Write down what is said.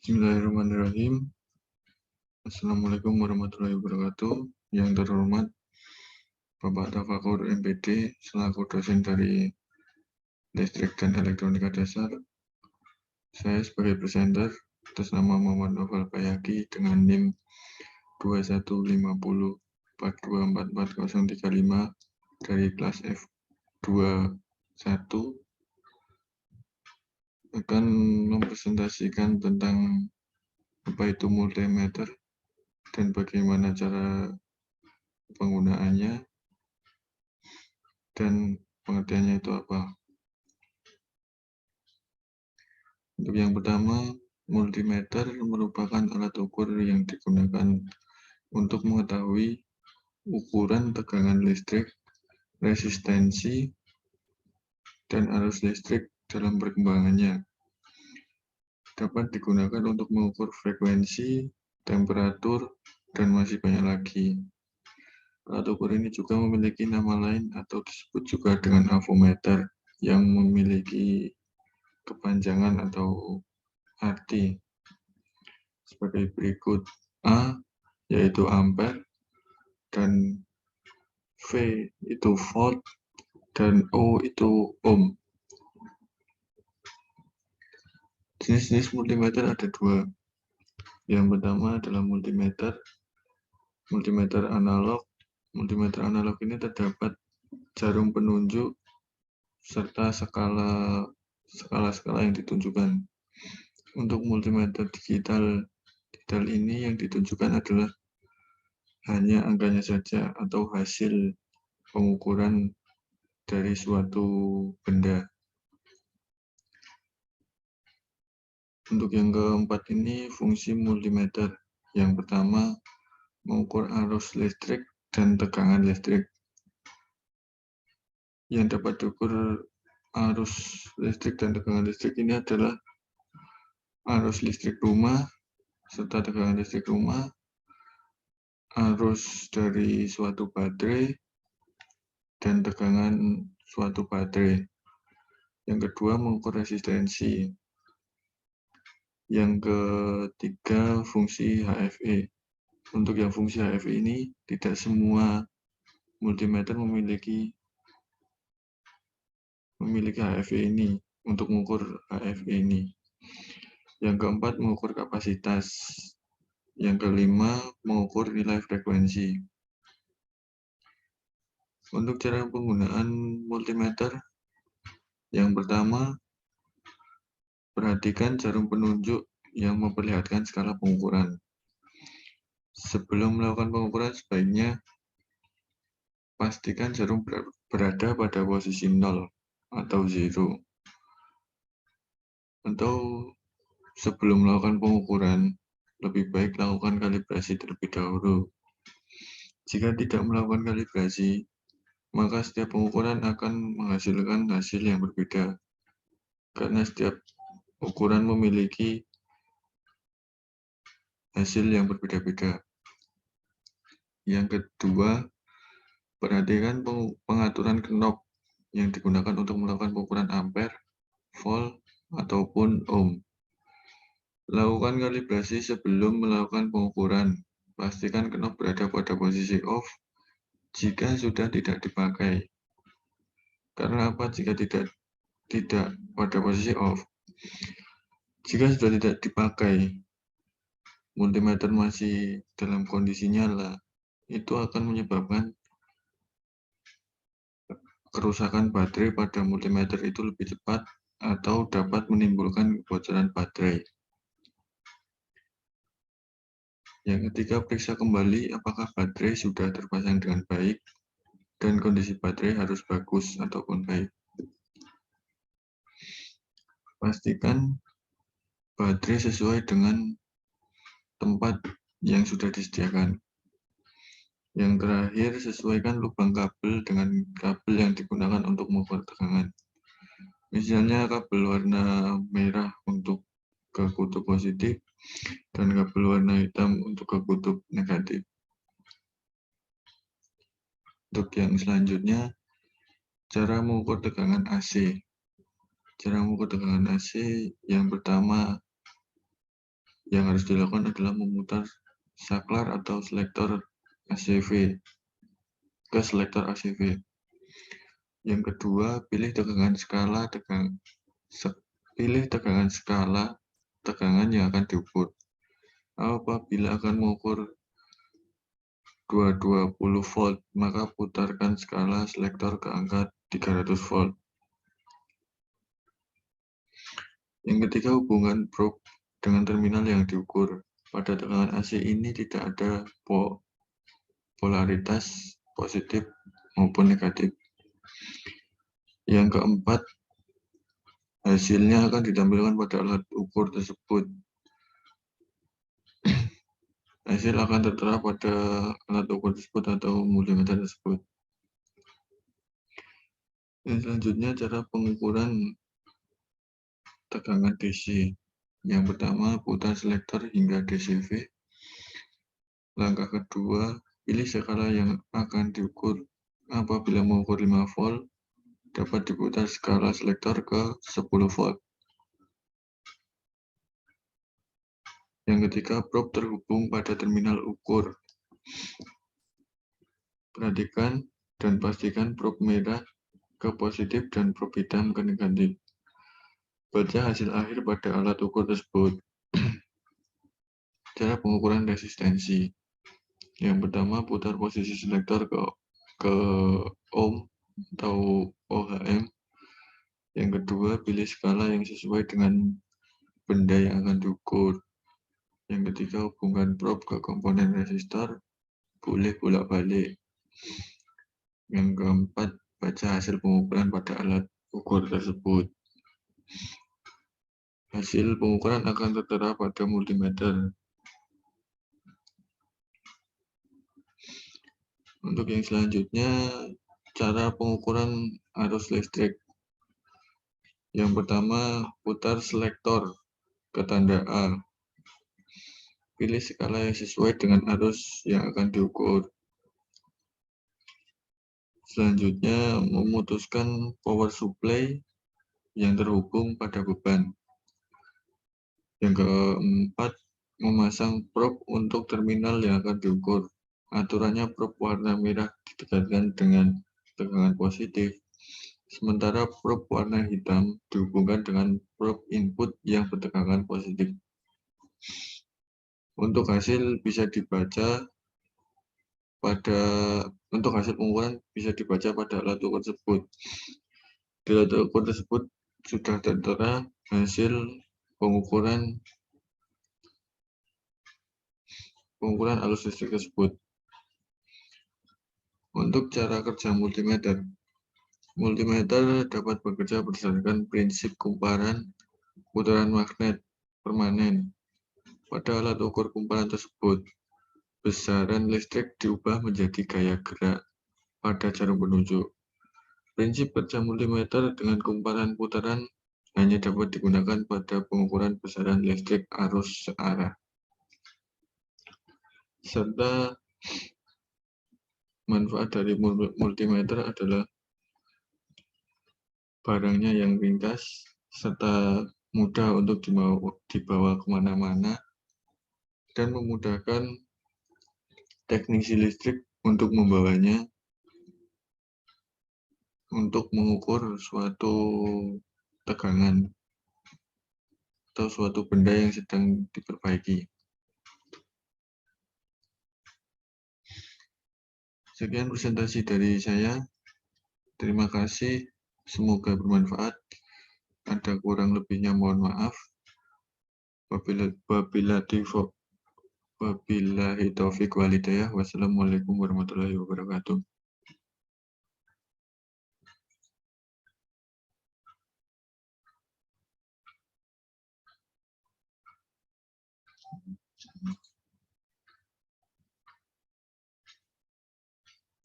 Bismillahirrahmanirrahim. Assalamualaikum warahmatullahi wabarakatuh. Yang terhormat Bapak Tafakur MPD selaku dosen dari Listrik dan Elektronika Dasar. Saya sebagai presenter atas nama Muhammad Novel Bayaki dengan NIM 215042444035 dari kelas F21 akan mempresentasikan tentang apa itu multimeter dan bagaimana cara penggunaannya dan pengertiannya itu apa. Untuk yang pertama, multimeter merupakan alat ukur yang digunakan untuk mengetahui ukuran tegangan listrik, resistensi, dan arus listrik dalam perkembangannya. Dapat digunakan untuk mengukur frekuensi, temperatur, dan masih banyak lagi. Alat ukur ini juga memiliki nama lain atau disebut juga dengan avometer yang memiliki kepanjangan atau arti sebagai berikut. A yaitu ampere, dan V itu volt, dan O itu ohm. Jenis-jenis multimeter ada dua. Yang pertama adalah multimeter analog. Multimeter analog ini terdapat jarum penunjuk serta skala-skala yang ditunjukkan. Untuk multimeter digital ini yang ditunjukkan adalah hanya angkanya saja atau hasil pengukuran dari suatu benda. Untuk yang keempat ini fungsi multimeter. Yang pertama, mengukur arus listrik dan tegangan listrik. Yang dapat diukur arus listrik dan tegangan listrik ini adalah arus listrik rumah serta tegangan listrik rumah, arus dari suatu baterai, dan tegangan suatu baterai. Yang kedua, mengukur resistensi. Yang ketiga, fungsi HFE. Untuk yang fungsi HFE ini, tidak semua multimeter memiliki HFE ini untuk mengukur HFE ini. Yang keempat, mengukur kapasitas. Yang kelima, mengukur nilai frekuensi. Untuk cara penggunaan multimeter, yang pertama, perhatikan jarum penunjuk yang memperlihatkan skala pengukuran. Sebelum melakukan pengukuran, sebaiknya pastikan jarum berada pada posisi 0 atau 0. Atau sebelum melakukan pengukuran, lebih baik lakukan kalibrasi terlebih dahulu. Jika tidak melakukan kalibrasi, maka setiap pengukuran akan menghasilkan hasil yang berbeda. Karena setiap ukuran memiliki hasil yang berbeda-beda. Yang kedua, perhatikan pengaturan knob yang digunakan untuk melakukan pengukuran ampere, volt, ataupun ohm. Lakukan kalibrasi sebelum melakukan pengukuran. Pastikan knob berada pada posisi off jika sudah tidak dipakai. Karena apa jika tidak pada posisi off? Jika sudah tidak dipakai, multimeter masih dalam kondisi nyala, itu akan menyebabkan kerusakan baterai pada multimeter itu lebih cepat atau dapat menimbulkan kebocoran baterai. Yang ketiga, periksa kembali apakah baterai sudah terpasang dengan baik dan kondisi baterai harus bagus ataupun baik. Pastikan baterai sesuai dengan tempat yang sudah disediakan. Yang terakhir, sesuaikan lubang kabel dengan kabel yang digunakan untuk mengukur tegangan. Misalnya kabel warna merah untuk ke kutub positif dan kabel warna hitam untuk ke kutub negatif. Untuk yang selanjutnya, cara mengukur tegangan AC. Cara mengukur tegangan AC yang pertama, Yang harus dilakukan adalah memutar saklar atau selektor ACV ke selektor ACV. Yang kedua, pilih tegangan skala tegangan yang akan diukur. Apabila akan mengukur 220 volt, maka putarkan skala selektor ke angka 300 volt. Yang ketiga, hubungan probe dengan terminal yang diukur. Pada tegangan AC ini tidak ada polaritas positif maupun negatif. Yang keempat, hasilnya akan ditampilkan pada alat ukur tersebut. Hasil akan tertera pada alat ukur tersebut atau multimeter tersebut. Yang selanjutnya, cara pengukuran tegangan DC. Yang pertama, putar selektor hingga DCV. Langkah kedua, pilih skala yang akan diukur. Apabila mengukur 5 volt, dapat diputar skala selektor ke 10 volt. Yang ketiga, probe terhubung pada terminal ukur. Perhatikan dan pastikan probe merah ke positif dan probe hitam ke negatif. Baca hasil akhir pada alat ukur tersebut. Cara pengukuran resistensi. Yang pertama, putar posisi selektor ke ohm atau OHM. Yang kedua, pilih skala yang sesuai dengan benda yang akan diukur. Yang ketiga, hubungkan probe ke komponen resistor, boleh bolak-balik. Yang keempat, baca hasil pengukuran pada alat ukur tersebut. Hasil pengukuran akan tertera pada multimeter. Untuk yang selanjutnya, cara pengukuran arus listrik. Yang pertama, putar selektor ke tanda A. Pilih skala yang sesuai dengan arus yang akan diukur. Selanjutnya, memutuskan power supply yang terhubung pada beban. Yang keempat, memasang probe untuk terminal yang akan diukur. Aturannya, probe warna merah ditekankan dengan tegangan positif, sementara probe warna hitam dihubungkan dengan probe input yang bertegangan positif. Untuk hasil pengukuran bisa dibaca pada alat ukur tersebut. Di alat ukur tersebut sudah tertera hasil pengukuran arus listrik tersebut. Untuk cara kerja multimeter. Multimeter dapat bekerja berdasarkan prinsip kumparan putaran magnet permanen. Pada alat ukur kumparan tersebut, besaran listrik diubah menjadi gaya gerak pada jarum penunjuk. Prinsip kerja multimeter dengan kumparan putaran hanya dapat digunakan pada pengukuran besaran listrik arus searah. Serta manfaat dari multimeter adalah barangnya yang ringkas serta mudah untuk dibawa kemana-mana dan memudahkan teknisi listrik untuk membawanya untuk mengukur suatu tegangan atau suatu benda yang sedang diperbaiki. Sekian presentasi dari saya. Terima kasih. Semoga bermanfaat. Ada kurang lebihnya mohon maaf. Wabillahi taufiq walhidayah. Wassalamualaikum warahmatullahi wabarakatuh.